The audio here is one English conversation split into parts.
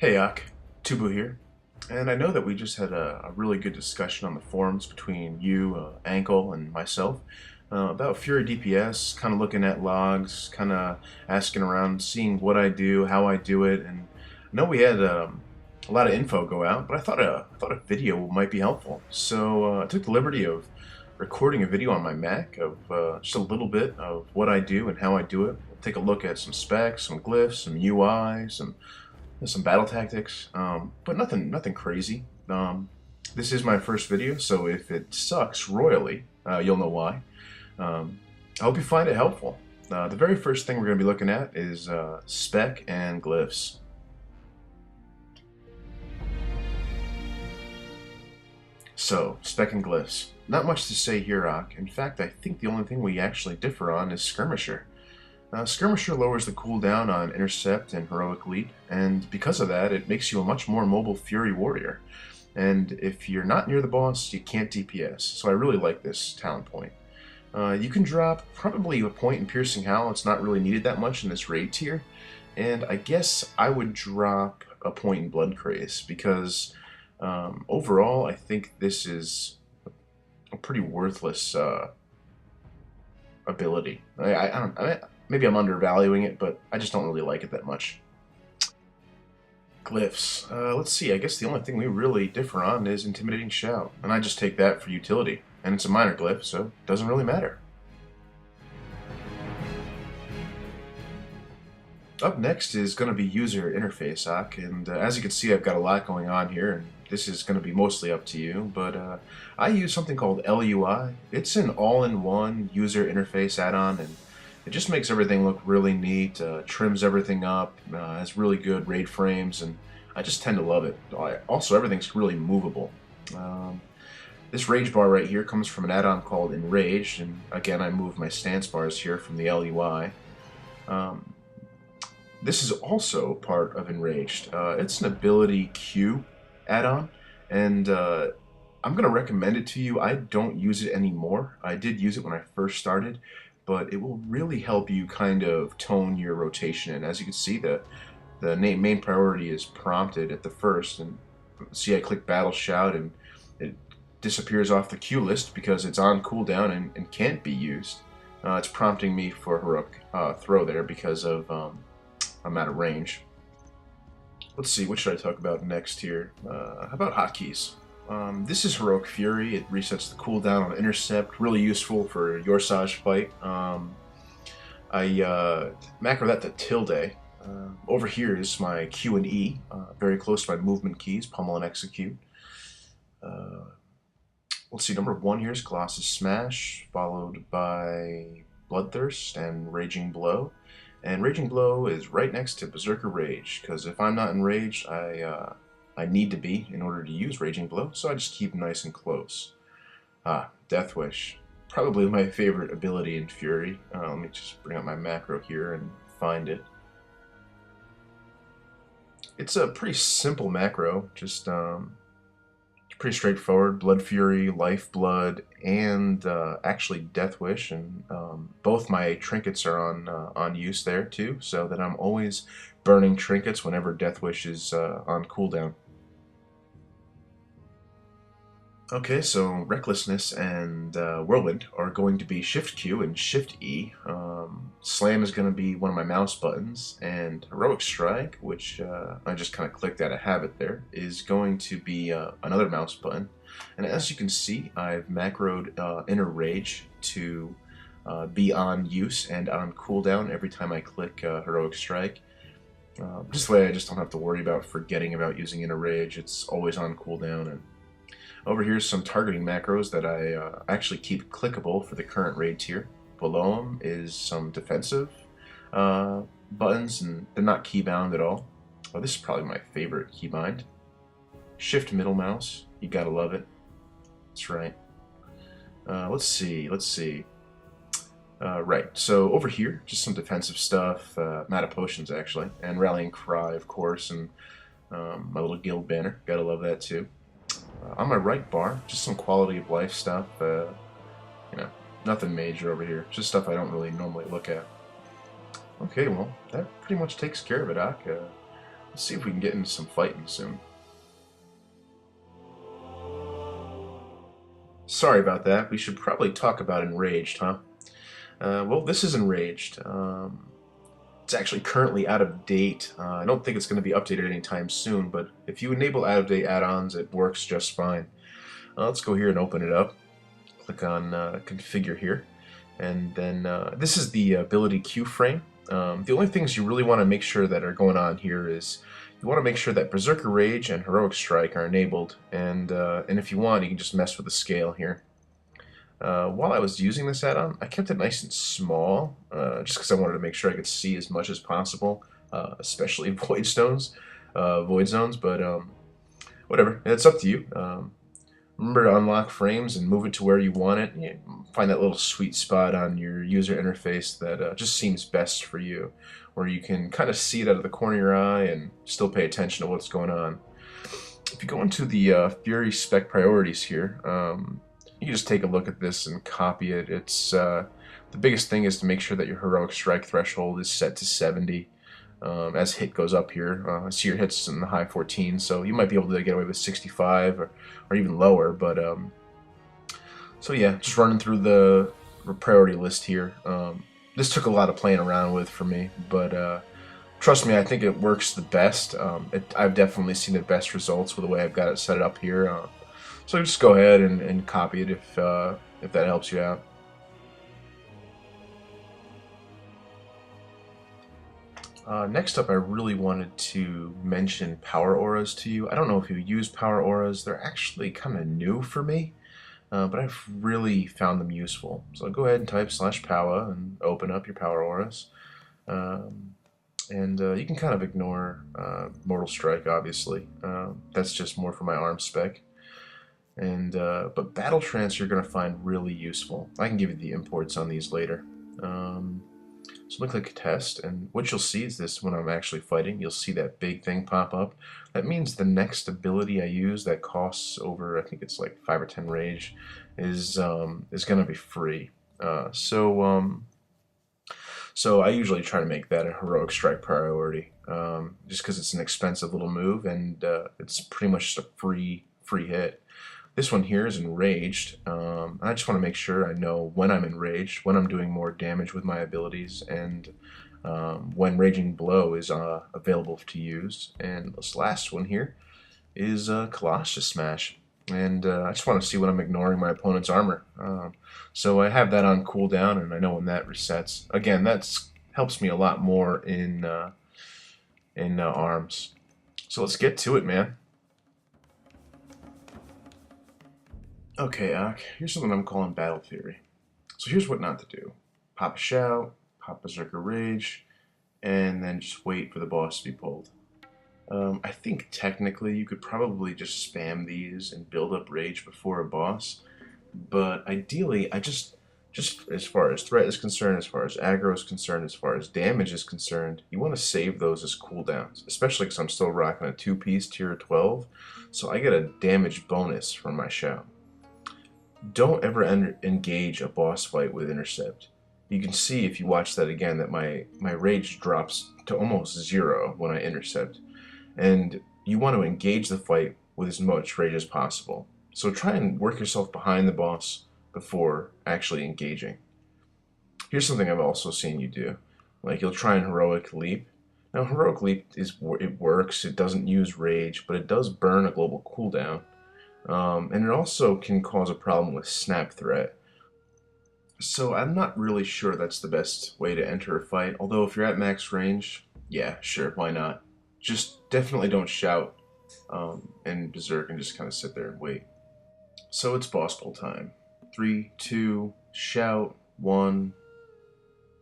Hey Ak, Tubu here, and I know that we just had a really good discussion on the forums between you, Ankle, and myself about Fury DPS, kind of looking at logs, kind of asking around, seeing what I do, how I do it, and I know we had a lot of info go out, but I thought a video might be helpful, so I took the liberty of recording a video on my Mac of just a little bit of what I do and how I do it. We'll take a look at some specs, some glyphs, some UI, some battle tactics, but nothing crazy. This is my first video, so if it sucks royally, you'll know why. I hope you find it helpful. The very first thing we're going to be looking at is spec and glyphs. So, spec and glyphs. Not much to say here, Ak. In fact, I think the only thing we actually differ on is Skirmisher. Skirmisher lowers the cooldown on Intercept and Heroic Lead, and because of that, it makes you a much more mobile Fury Warrior. And if you're not near the boss, you can't DPS, so I really like this talent point. You can drop probably a point in Piercing Howl. It's not really needed that much in this raid tier, and I guess I would drop a point in Blood Craze, because overall, I think this is a pretty worthless ability. Maybe I'm undervaluing it, but I just don't really like it that much. Glyphs. Let's see, I guess the only thing we really differ on is Intimidating Shout, and I just take that for utility. And it's a minor glyph, so it doesn't really matter. Up next is going to be User Interface, Ak, and as you can see, I've got a lot going on here, and this is going to be mostly up to you, but I use something called LUI. It's an all-in-one user interface add-on, and it just makes everything look really neat, trims everything up, has really good raid frames, and I just tend to love it. Also, everything's really movable. This rage bar right here comes from an add-on called Enraged, and again, I move my stance bars here from the LUI. This is also part of Enraged. It's an ability queue add-on, and I'm going to recommend it to you. I don't use it anymore. I did use it when I first started, but it will really help you kind of tone your rotation. And as you can see, the main priority is prompted at the first, and see I click Battle Shout, and it disappears off the queue list because it's on cooldown and can't be used. It's prompting me for Heroic Throw there because of I'm out of range. Let's see, what should I talk about next here? How about hotkeys? This is Heroic Fury. It resets the cooldown on Intercept. Really useful for your Sage fight. I macro that to tilde. Over here is my Q and E, very close to my movement keys, pummel and execute. Let's see, number 1 here is Colossus Smash, followed by Bloodthirst and Raging Blow. And Raging Blow is right next to Berserker Rage, because if I'm not enraged, I need to be in order to use Raging Blow, so I just keep nice and close. Death Wish. Probably my favorite ability in Fury. Let me just bring up my macro here and find it. It's a pretty simple macro, just pretty straightforward. Blood Fury, Life Blood, and actually Death Wish, and both my trinkets are on use there too, so that I'm always burning trinkets whenever Death Wish is on cooldown. Okay, so Recklessness and Whirlwind are going to be Shift Q and Shift E. Slam is going to be one of my mouse buttons, and Heroic Strike, which I just kind of clicked out of habit there, is going to be another mouse button. And as you can see, I've macroed Inner Rage to be on use and on cooldown every time I click Heroic Strike. This way I just don't have to worry about forgetting about using Inner Rage. It's always on cooldown. And over here is some targeting macros that I actually keep clickable for the current raid tier. Below them is some defensive buttons, and they're not keybound at all. Oh, this is probably my favorite keybind. Shift middle mouse, you gotta love it. That's right. Let's see. Right, so over here, just some defensive stuff, Mana Potions actually, and Rallying Cry, of course, and my little guild banner, gotta love that too. On my right bar, just some quality of life stuff, you know, nothing major over here, just stuff I don't really normally look at. Okay, well, that pretty much takes care of it, Ak. Let's see if we can get into some fighting soon. Sorry about that. We should probably talk about Enraged, huh? Well, this is Enraged. It's actually currently out of date. I don't think it's going to be updated anytime soon, but if you enable out-of-date add-ons, it works just fine. Let's go here and open it up. Click on Configure here. And then this is the ability queue frame. The only things you really want to make sure that are going on here is you want to make sure that Berserker Rage and Heroic Strike are enabled, and if you want, you can just mess with the scale here. While I was using this add-on, I kept it nice and small, just because I wanted to make sure I could see as much as possible, especially void zones. But whatever, it's up to you. Remember to unlock frames and move it to where you want it. You find that little sweet spot on your user interface that just seems best for you, where you can kind of see it out of the corner of your eye and still pay attention to what's going on. If you go into the Fury spec priorities here, you can just take a look at this and copy it. It's the biggest thing is to make sure that your heroic strike threshold is set to 70. As hit goes up here, I see your hits in the high 14, so you might be able to get away with 65 or even lower. But so yeah, just running through the priority list here. This took a lot of playing around with for me, but trust me, I think it works the best. I've definitely seen the best results with the way I've got it set up here. So just go ahead and copy it if that helps you out. Next up, I really wanted to mention power auras to you. I don't know if you use power auras. They're actually kind of new for me, but I've really found them useful. So go ahead and type /power and open up your power auras. And you can kind of ignore Mortal Strike, obviously. That's just more for my arm spec. But Battle Trance you're going to find really useful. I can give you the imports on these later. So I'm going to click Test, and what you'll see is this: when I'm actually fighting, you'll see that big thing pop up. That means the next ability I use that costs over, I think it's like 5 or 10 rage, is going to be free. So I usually try to make that a heroic strike priority, just because it's an expensive little move, and it's pretty much just a free hit. This one here is enraged. I just want to make sure I know when I'm enraged, when I'm doing more damage with my abilities, and when Raging Blow is available to use. And this last one here is Colossus Smash. And I just want to see when I'm ignoring my opponent's armor. So I have that on cooldown, and I know when that resets. Again, that helps me a lot more in arms. So let's get to it, man. Okay, Ak, here's something I'm calling battle theory. So here's what not to do. Pop a shout, pop Berserker Rage, and then just wait for the boss to be pulled. I think technically you could probably just spam these and build up Rage before a boss, but ideally I just as far as threat is concerned, as far as aggro is concerned, as far as damage is concerned, you want to save those as cooldowns, especially because I'm still rocking a 2-piece tier 12, so I get a damage bonus from my shout. Don't ever engage a boss fight with intercept. You can see if you watch that again that my rage drops to almost 0 when I intercept. And you want to engage the fight with as much rage as possible. So try and work yourself behind the boss before actually engaging. Here's something I've also seen you do. Like you'll try and Heroic Leap. Now Heroic Leap, it works, it doesn't use rage, but it does burn a global cooldown. And it also can cause a problem with snap threat. So I'm not really sure that's the best way to enter a fight, although if you're at max range, yeah, sure, why not? Just definitely don't shout and berserk and just kind of sit there and wait. So it's boss pull time. 3, 2, shout, 1,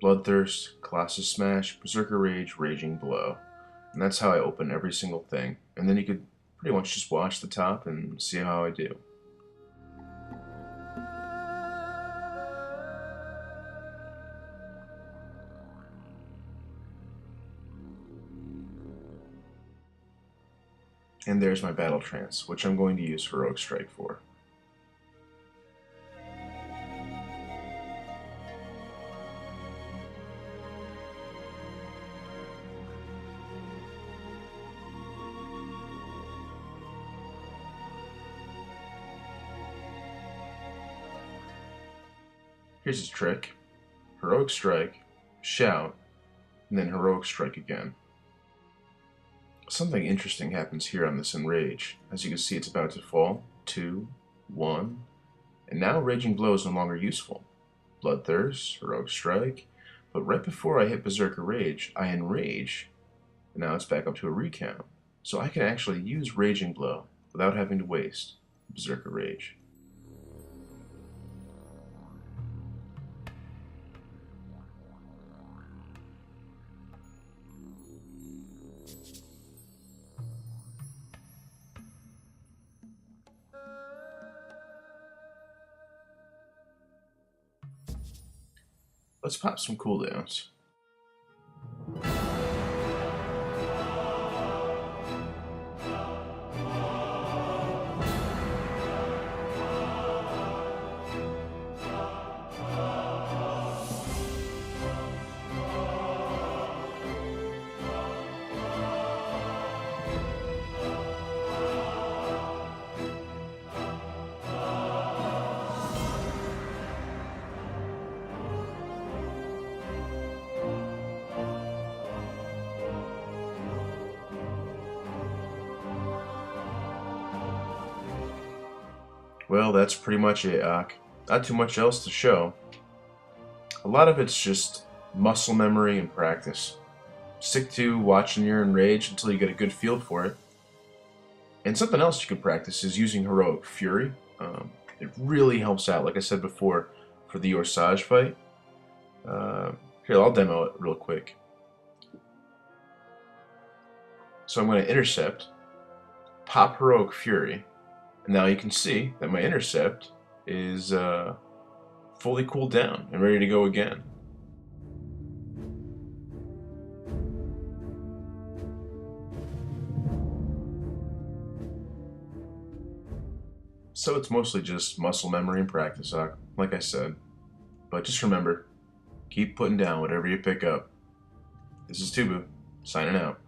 Bloodthirst, Colossus Smash, Berserker Rage, Raging Blow. And that's how I open every single thing. And then you could pretty much just watch the top and see how I do. And there's my Battle Trance, which I'm going to use Heroic Strike for. Here's his trick. Heroic Strike, Shout, and then Heroic Strike again. Something interesting happens here on this Enrage. As you can see, it's about to fall. 2, 1, and now Raging Blow is no longer useful. Bloodthirst, Heroic Strike, but right before I hit Berserker Rage, I Enrage, and now it's back up to a recount. So I can actually use Raging Blow without having to waste Berserker Rage. Let's pop some cooldowns. Well, that's pretty much it, Ak. Not too much else to show. A lot of it's just muscle memory and practice. Stick to watching your Enrage until you get a good feel for it. And something else you can practice is using Heroic Fury. It really helps out, like I said before, for the Orsage fight. Here, I'll demo it real quick. So I'm going to intercept, pop Heroic Fury, and now you can see that my intercept is fully cooled down and ready to go again. So it's mostly just muscle memory and practice, like I said. But just remember, keep putting down whatever you pick up. This is Tubu, signing out.